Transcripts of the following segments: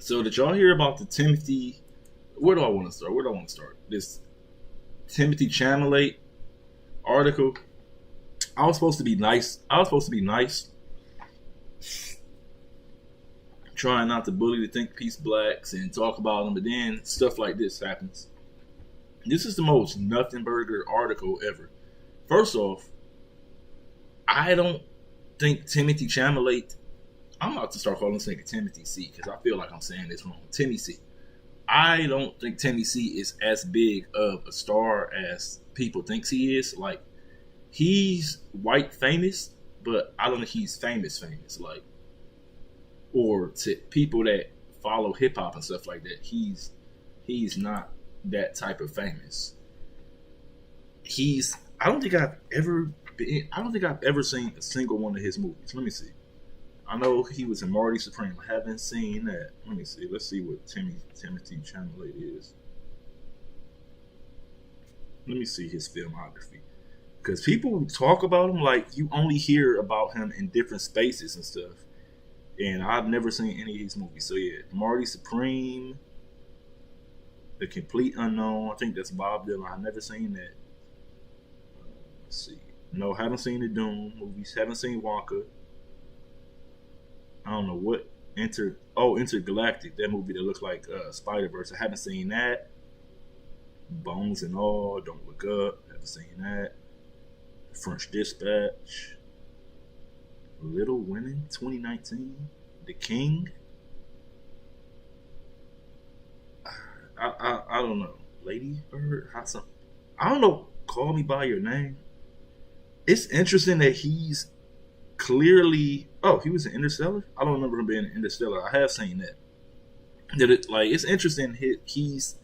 So did y'all hear about the Timothy? Where do I want to start? This Timothy Chalamet article. I was supposed to be nice. Trying not to bully the think piece blacks and talk about them, but then stuff like this happens. This is the most nothing burger article ever. First off, I don't think Timothy Chalamet. I'm about to start calling this nigga Timothy C because I feel like I'm saying this wrong. Timmy C. I don't think Timmy C is as big of a star as people think he is. Like, he's white famous, but I don't think he's famous. Like, or to people that follow hip hop and stuff like that, he's not that type of famous. I don't think I've ever seen a single one of his movies. Let me see. I know he was in Marty Supreme. I haven't seen that. Let me see. Let's see what Timothy Chalamet is. Let me see his filmography. Because people talk about him like you only hear about him in different spaces and stuff. And I've never seen any of his movies. So yeah, Marty Supreme, The Complete Unknown. I think that's Bob Dylan. I've never seen that. Let's see. No, haven't seen the Doom movies. Haven't seen Wonka. I don't know what Intergalactic, that movie that looked like Spider-Verse. I haven't seen that. Bones and All, Don't Look Up, haven't seen that. French Dispatch, Little Women 2019, The King. I don't know. Lady Bird, I don't know. Call Me by Your Name. It's interesting that he's clearly. Oh, he was in Interstellar? I don't remember him being in Interstellar. I have seen that. It's interesting. He's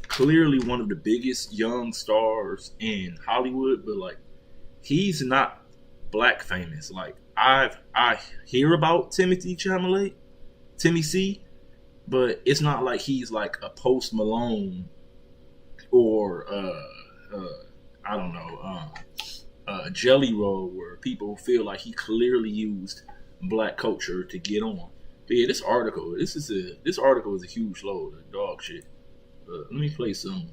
clearly one of the biggest young stars in Hollywood, but like, he's not black famous. Like, I hear about Timothy Chalamet, Timmy C, but it's not like he's like a Post Malone or I don't know. Jelly Roll, where people feel like he clearly used black culture to get on. But yeah, this article is a huge load of dog shit. Let me play some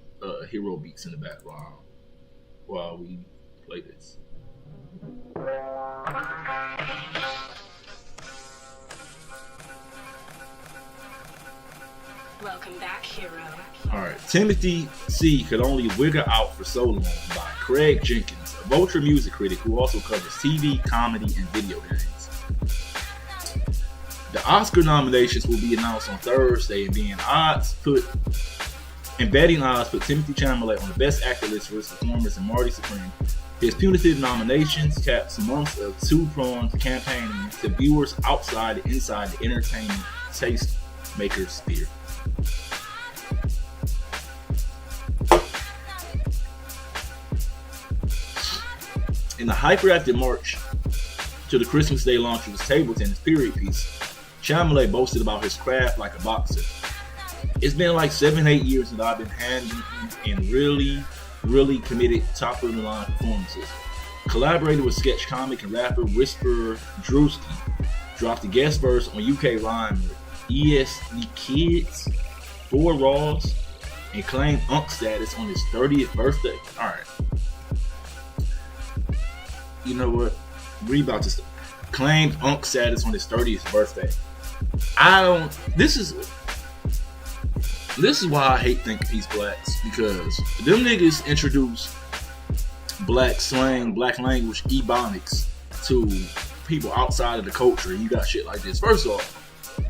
hero beats in the background while we play this. Welcome back, hero. Alright, Timothy C could only wiggle out for so long by Craig Jenkins, a Vulture music critic who also covers TV, comedy, and video games. The Oscar nominations will be announced on Thursday, and betting odds put Timothy Chalamet on the Best Actor list for his performance in Marty Supreme. His punitive nominations caps months of two-pronged campaigning to viewers outside and inside the entertainment taste-maker sphere. In the hyperactive march to the Christmas Day launch of his table tennis period piece, Chalamet boasted about his craft like a boxer. It's been like 7-8 years that I've been handling in really committed top of the line performances. Collaborated with sketch comic and rapper Whisper Drewski. Dropped a guest verse on UK Rhyme with ESD Kids, 4 Raws, and claimed Unk status on his 30th birthday. Alright. You know what? Read about this. Claimed Unk status on his 30th birthday. This is why I hate think he's blacks, because them niggas introduce black slang, black language, ebonics to people outside of the culture, and you got shit like this. First off,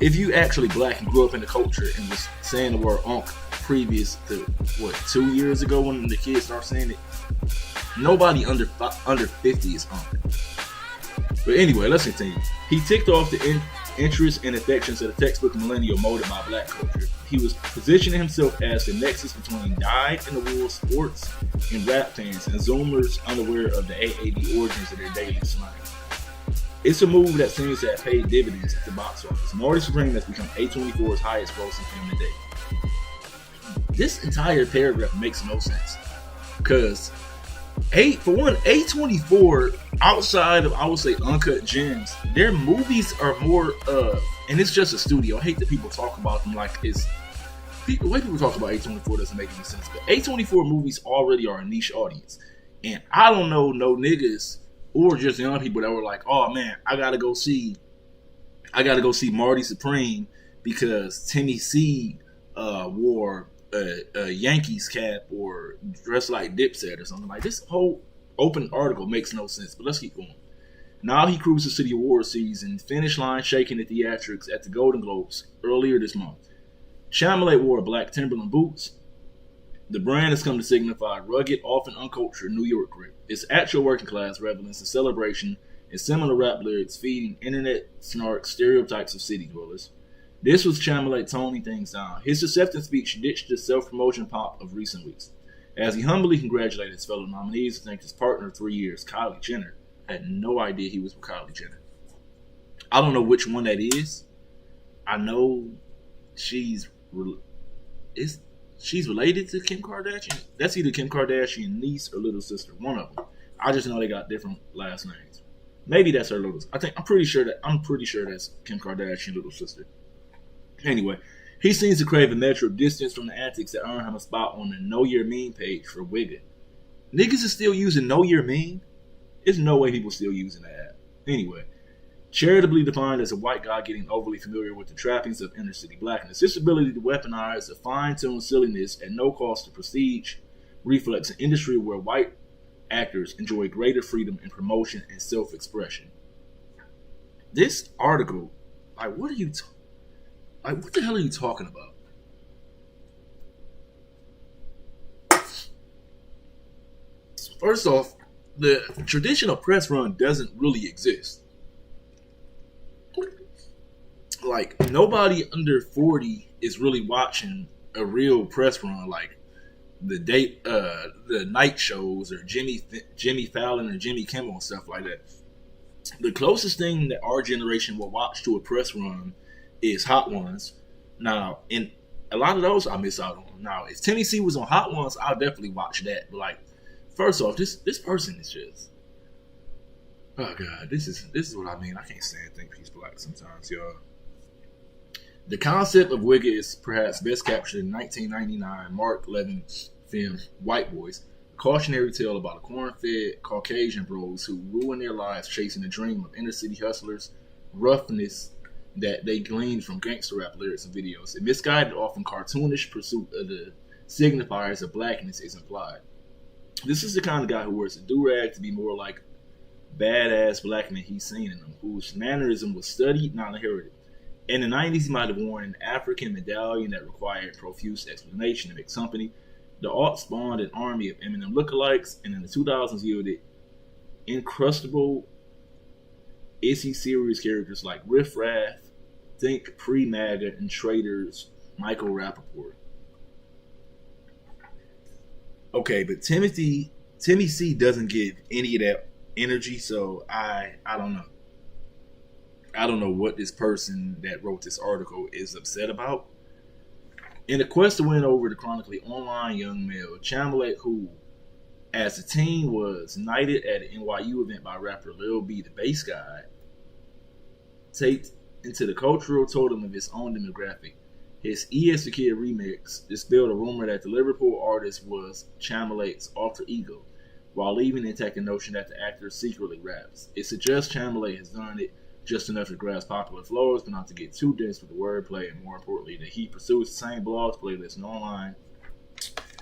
if you actually black and grew up in the culture and was saying the word Unk previous to 2 years ago when the kids start saying it, nobody under 50 is Unk. But anyway, let's continue. He ticked off the interest and affections of the textbook millennial molded by black culture. He was positioning himself as the nexus between dyed-in-the-wool sports and rap fans and Zoomers unaware of the AAB origins of their daily slang. It's a move that seems to have paid dividends at the box office. Marty Supreme has become A24's highest grossing film to date. This entire paragraph makes no sense, because A24, outside of, I would say, Uncut Gems, their movies are more of And it's just a studio. I hate that people talk about them like it's the way people talk about A24 doesn't make any sense. But A24 movies already are a niche audience, and I don't know no niggas or just young people that were like, "Oh man, I gotta go see Marty Supreme because Timmy C wore a Yankees cap or dressed like Dipset or something." Like, this whole open article makes no sense. But let's keep going. Now he cruises to the award season, finish line shaking the theatrics at the Golden Globes earlier this month. Chalamet wore black Timberland boots. The brand has come to signify rugged, often uncultured New York grit. Its actual working class relevance and celebration and similar rap lyrics feeding internet snark stereotypes of city dwellers. This was Chalamet toning things down. His acceptance speech ditched the self-promotion pop of recent weeks, as he humbly congratulated his fellow nominees and thanked his partner of 3 years, Kylie Jenner. I had no idea he was with Kylie Jenner. I don't know which one that is. I know she's related to Kim Kardashian. That's either Kim Kardashian niece or little sister, one of them. I just know they got different last names. Maybe that's her little. I'm pretty sure that's Kim Kardashian little sister. Anyway, he seems to crave a measure of distance from the antics that earned him a spot on the Know Your Meme page for Wigga. Niggas is still using Know Your Meme? There's no way people still using that app. Anyway, charitably defined as a white guy getting overly familiar with the trappings of inner city blackness, his ability to weaponize a fine-tuned silliness at no cost to prestige reflects an industry where white actors enjoy greater freedom in promotion and self-expression. This article, what the hell are you talking about? First off, the traditional press run doesn't really exist. Like, nobody under 40 is really watching a real press run like the night shows or Jimmy Fallon or Jimmy Kimmel and stuff like that. The closest thing that our generation will watch to a press run is Hot Ones. Now, in a lot of those, I miss out on. Now, if Tennessee was on Hot Ones, I'll definitely watch that. But first off, this person is just, oh god, this is what I mean. I can't stand think he's black sometimes, y'all. The concept of Wigga is perhaps best captured in 1999 Mark Levin film White Boys, a cautionary tale about a corn-fed Caucasian bros who ruin their lives chasing the dream of inner-city hustlers, roughness that they gleaned from gangster rap lyrics and videos. A misguided, often cartoonish pursuit of the signifiers of blackness is implied. This is the kind of guy who wears a do-rag to be more like badass black men he's seen in them, whose mannerism was studied, not inherited. In the 90s, he might have worn an African medallion that required profuse explanation to make company. The art spawned an army of Eminem lookalikes, and in the 2000s yielded incrustable, Issy series characters like Riff Raff, Think Pre-MAGA, and Traders Michael Rappaport. Okay, but Timmy C doesn't give any of that energy, so I don't know. I don't know what this person that wrote this article is upset about. In the quest to win over the chronically online young male, Chalamet, who as a teen was knighted at an NYU event by rapper Lil B, the bass guy, taped into the cultural totem of his own demographic. His E as a Kid remix dispelled a rumor that the Liverpool artist was Chalamet's alter ego, while leaving intact the notion that the actor secretly raps. It suggests Chalamet has done it just enough to grasp popular flows, but not to get too dense with the wordplay, and more importantly, that he pursues the same blogs, playlists, and online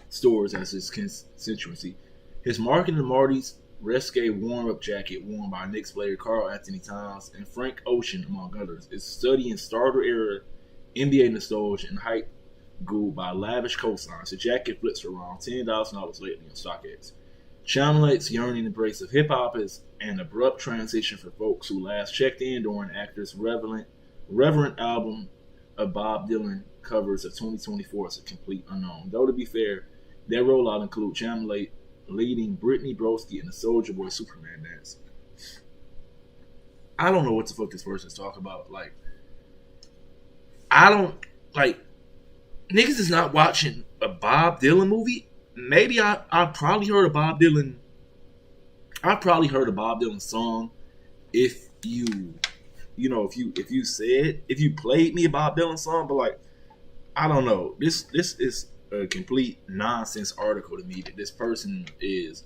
stores as his constituency. His marketing Marty's risque warm-up jacket worn by Knicks player Karl Anthony Towns and Frank Ocean, among others, is studying starter-era NBA nostalgia and hype goo by lavish cosigns. The jacket flips for around $10,000 lately on StockX. Chalamet's yearning embrace of hip-hop is an abrupt transition for folks who last checked in during the actor's reverent album of Bob Dylan covers of 2024 as a complete unknown. Though, to be fair, their rollout include Chalamet leading Brittany Broski in the Soulja Boy Superman dance. I don't know what the fuck this person's talking about. Niggas is not watching a Bob Dylan movie. Maybe I probably heard a Bob Dylan. I probably heard a Bob Dylan song if you if you played me a Bob Dylan song, but like I don't know. This is a complete nonsense article to me that this person is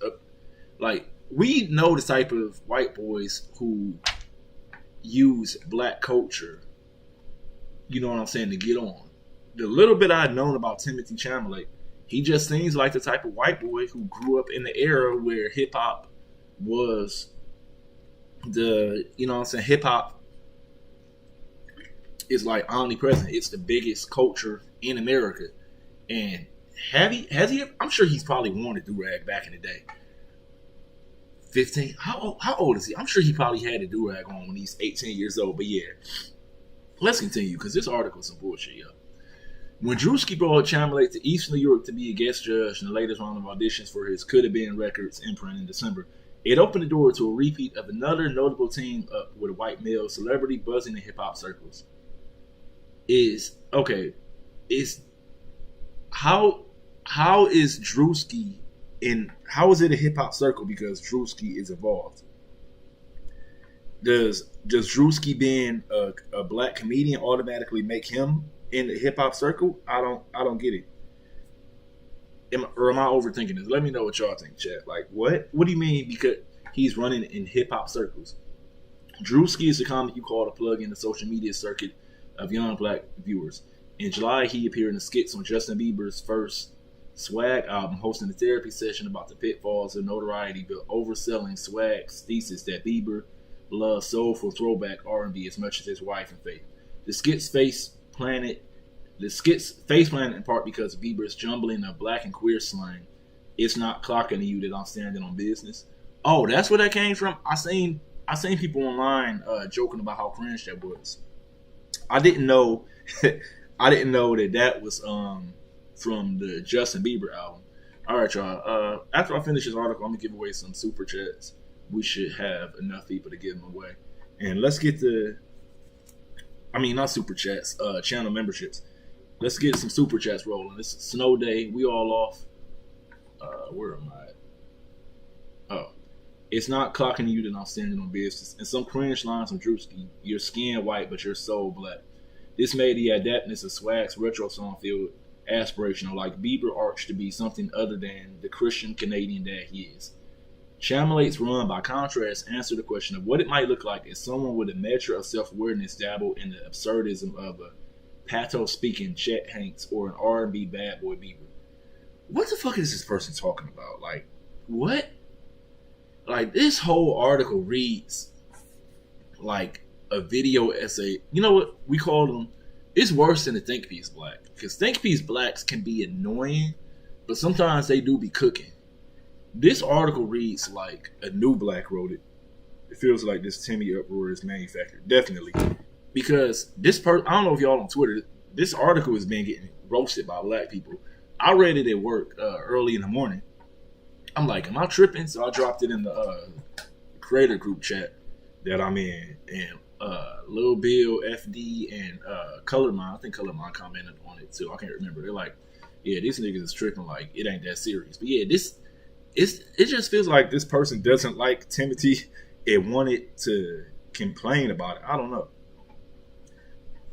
like we know the type of white boys who use black culture, you know what I'm saying, to get on. The little bit I'd known about Timothee Chalamet, he just seems like the type of white boy who grew up in the era where hip hop was hip hop is like omnipresent. It's the biggest culture in America. And has he I'm sure he's probably worn a do-rag back in the day. 15. How old is he? I'm sure he probably had a do-rag on when he's 18 years old. But yeah, let's continue because this article is some bullshit, yo. When Drewski brought Chalamet to East New York to be a guest judge in the latest round of auditions for his Could Have Been Records imprint in December, it opened the door to a repeat of another notable team up with a white male celebrity buzzing in hip-hop circles. How is Drewski how is it a hip hop circle because Drewski is involved? Does Drewski being a black comedian automatically make him in the hip hop circle? I don't get it. Am I overthinking this? Let me know what y'all think, chat. Like what do you mean because he's running in hip hop circles? Drewski is a comic you call to plug in the social media circuit of young black viewers. In July, he appeared in the skits on Justin Bieber's first Swag album, hosting a therapy session about the pitfalls of notoriety, but overselling Swag's thesis that Bieber loves soulful throwback R&B as much as his wife and Faith. The skits face planted in part because of Bieber's jumbling of black and queer slang. It's not clocking you that I'm standing on business. Oh, that's where that came from. I seen people online joking about how cringe that was. I didn't know that was from the Justin Bieber album. All right, y'all. After I finish this article, I'm gonna give away some super chats. We should have enough people to give them away, and let's get not super chats, channel memberships. Let's get some super chats rolling. It's a snow day. We all off. Where am I? Oh, it's not clocking you that I'm standing on business. And some cringe lines from Drewski. Your skin white, but your soul black. This made the adaptness of Swag's retro song feel aspirational, like Bieber arched to be something other than the Christian Canadian that he is. Chalamet's run, by contrast, answered the question of what it might look like if someone with a measure of self-awareness dabbled in the absurdism of a pathos-speaking Chet Hanks or an R&B bad boy Bieber. What the fuck is this person talking about? Like, what? Like, this whole article reads like a video essay. You know what? We call them. It's worse than the Think Piece Black. Because Think Piece Blacks can be annoying, but sometimes they do be cooking. This article reads like a new black wrote it. It feels like this Timmy uproar is manufactured. Definitely. Because this person, I don't know if y'all on Twitter, this article has been getting roasted by black people. I read it at work early in the morning. I'm like, am I tripping? So I dropped it in the creator group chat that I'm in. And Lil Bill, FD, and Colormine. I think Colormine commented on it too. I can't remember. They're like, yeah, these niggas is tripping. Like, it ain't that serious. But yeah, it just feels like this person doesn't like Timothy and wanted to complain about it. I don't know.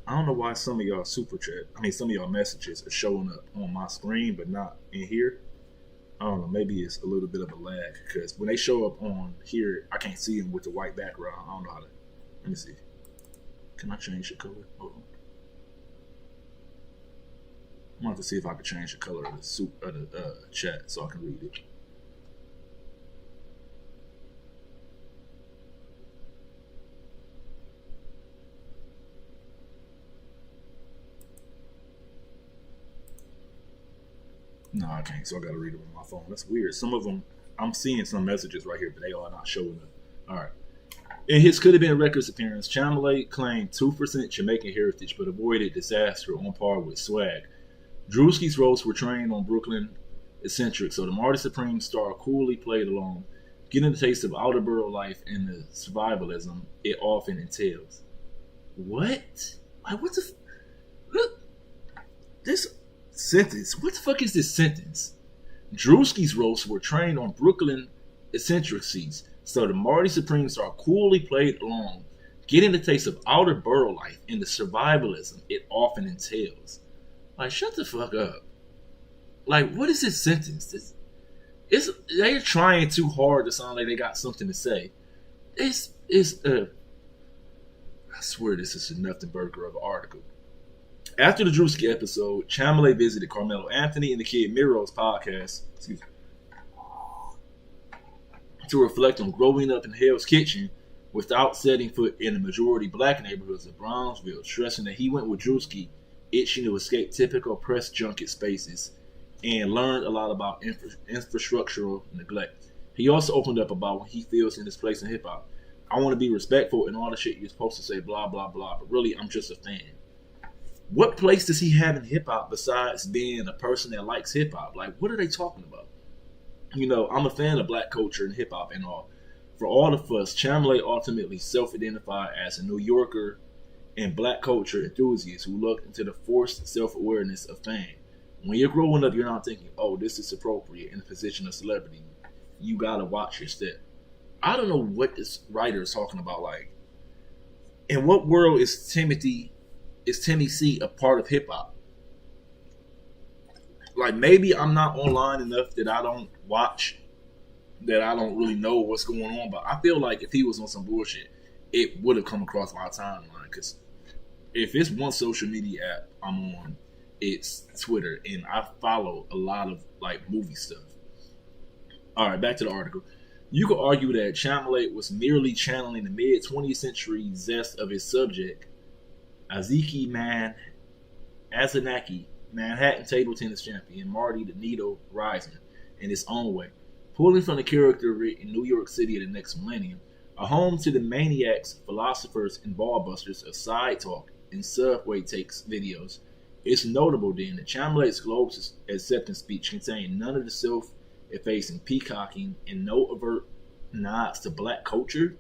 I don't know why some of y'all some of y'all messages are showing up on my screen, but not in here. I don't know. Maybe it's a little bit of a lag because when they show up on here, I can't see them with the white background. I don't know how to. Let me see. Can I change the color? Hold on. I'm going to see if I can change the color of the chat so I can read it. No, I can't, so I gotta read them on my phone. That's weird. Some of them, I'm seeing some messages right here, but they are not showing up. All right. In his Could Have Been Records appearance, Chalamet claimed 2% Jamaican heritage, but avoided disaster on par with Swag. Drewski's roasts were trained on Brooklyn eccentric, so the Marty Supreme star coolly played along, getting a taste of outer borough life and the survivalism it often entails. What? Like, what the? Look, this sentence. What the fuck is this sentence? Drewski's roasts were trained on Brooklyn eccentricities, so the Marty Supreme star coolly played along, getting the taste of outer borough life and the survivalism it often entails. Like, shut the fuck up. Like, what is this sentence? They're trying too hard to sound like they got something to say. I swear this is a nothing burger of an article. After the Drewski episode, Chalamet visited Carmelo Anthony and the Kid Miro's podcast to reflect on growing up in Hell's Kitchen without setting foot in the majority black neighborhoods of Brownsville, stressing that he went with Drewski itching to escape typical press junket spaces and learned a lot about infrastructural neglect. He also opened up about when he feels in his place in hip-hop. I want to be respectful and all the shit you're supposed to say, blah, blah, blah, but really, I'm just a fan. What place does he have in hip-hop besides being a person that likes hip-hop? Like, what are they talking about? You know, I'm a fan of black culture and hip-hop and all. For all of us, Chalamet ultimately self-identified as a New Yorker and black culture enthusiast who looked into the forced self-awareness of fame. When you're growing up, you're not thinking, oh, this is appropriate in the position of celebrity. You gotta watch your step. I don't know what this writer is talking about. Like, in what world is Timmy C a part of hip hop? Like, maybe I'm not online enough that I don't watch, that I don't really know what's going on. But I feel like if he was on some bullshit, it would have come across my timeline. Because if it's one social media app I'm on, it's Twitter, and I follow a lot of like movie stuff. All right, back to the article. You could argue that Chalamet was merely channeling the mid-20th century zest of his subject, Aziki Azanaki, Manhattan table tennis champion Marty the Needle Reisman, in his own way, pulling from the character in New York City of the next millennium, a home to the maniacs, philosophers, and ballbusters of side talk and subway takes videos. It's notable then that Chalamet's Globe acceptance speech contained none of the self-effacing peacocking and no overt nods to black culture.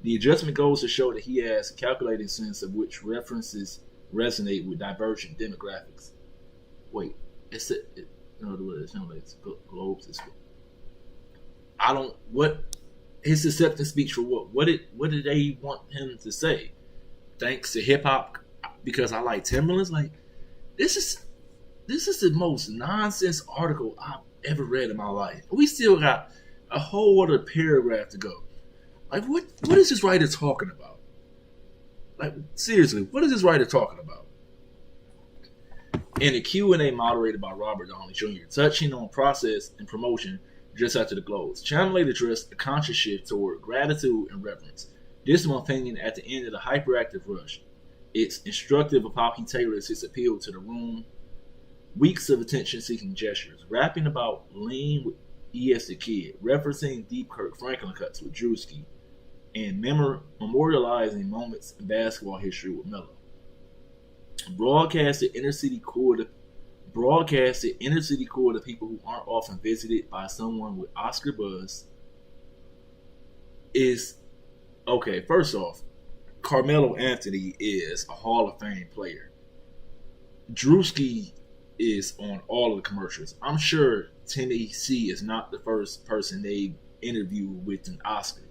The adjustment goes to show that he has a calculated sense of which references resonate with divergent demographics. Wait, it's Globes. I don't. What his acceptance speech for what? What did they want him to say? Thanks to hip hop because I like Timberlands. Like, this is the most nonsense article I've ever read in my life. We still got a whole other paragraph to go. Like, what is this writer talking about? Like, seriously, what is this writer talking about? In a Q&A moderated by Robert Downey Jr., touching on process and promotion just after the close, Chalamet addressed a conscious shift toward gratitude and reverence. This, in my opinion, at the end of the hyperactive rush. It's instructive of how he tailors his appeal to the room. Weeks of attention-seeking gestures, rapping about lean with E as the Kid, referencing Deep Kirk Franklin cuts with Drewski, and memorializing moments in basketball history with Melo. Broadcasted inner city core to people who aren't often visited by someone with Oscar buzz is okay. First off, Carmelo Anthony is a Hall of Fame player. Drewski is on all of the commercials. I'm sure Timmy C is not the first person they interview with an Oscar.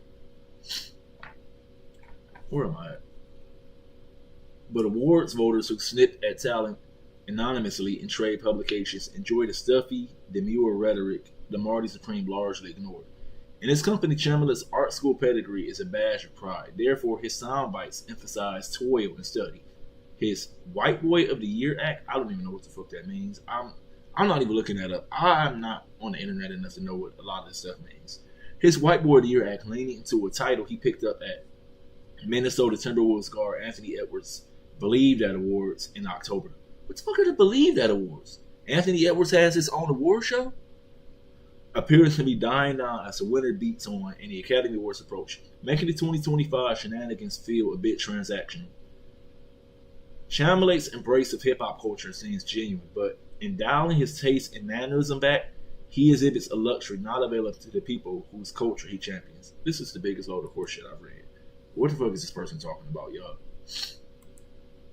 Where am I at? But awards voters who snip at talent anonymously in trade publications enjoy the stuffy, demure rhetoric the Marty Supreme largely ignored. In his company, Chalamet's art school pedigree is a badge of pride. Therefore, his sound bites emphasize toil and study. His White Boy of the Year act, I don't even know what the fuck that means. I'm not even looking that up. I'm not on the internet enough to know what a lot of this stuff means. His White Boy of the Year act leaning into a title he picked up at Minnesota Timberwolves guard Anthony Edwards' Believe That Awards in October. What the fuck are the Believe That Awards? Anthony Edwards has his own award show? Appears to be dying down as the winter beats on and the Academy Awards approach, making the 2025 shenanigans feel a bit transactional. Chalamet's embrace of hip-hop culture seems genuine, but in dialing his taste and mannerism back, he exhibits a luxury not available to the people whose culture he champions. This is the biggest load of horseshit I've read. What the fuck is this person talking about, y'all?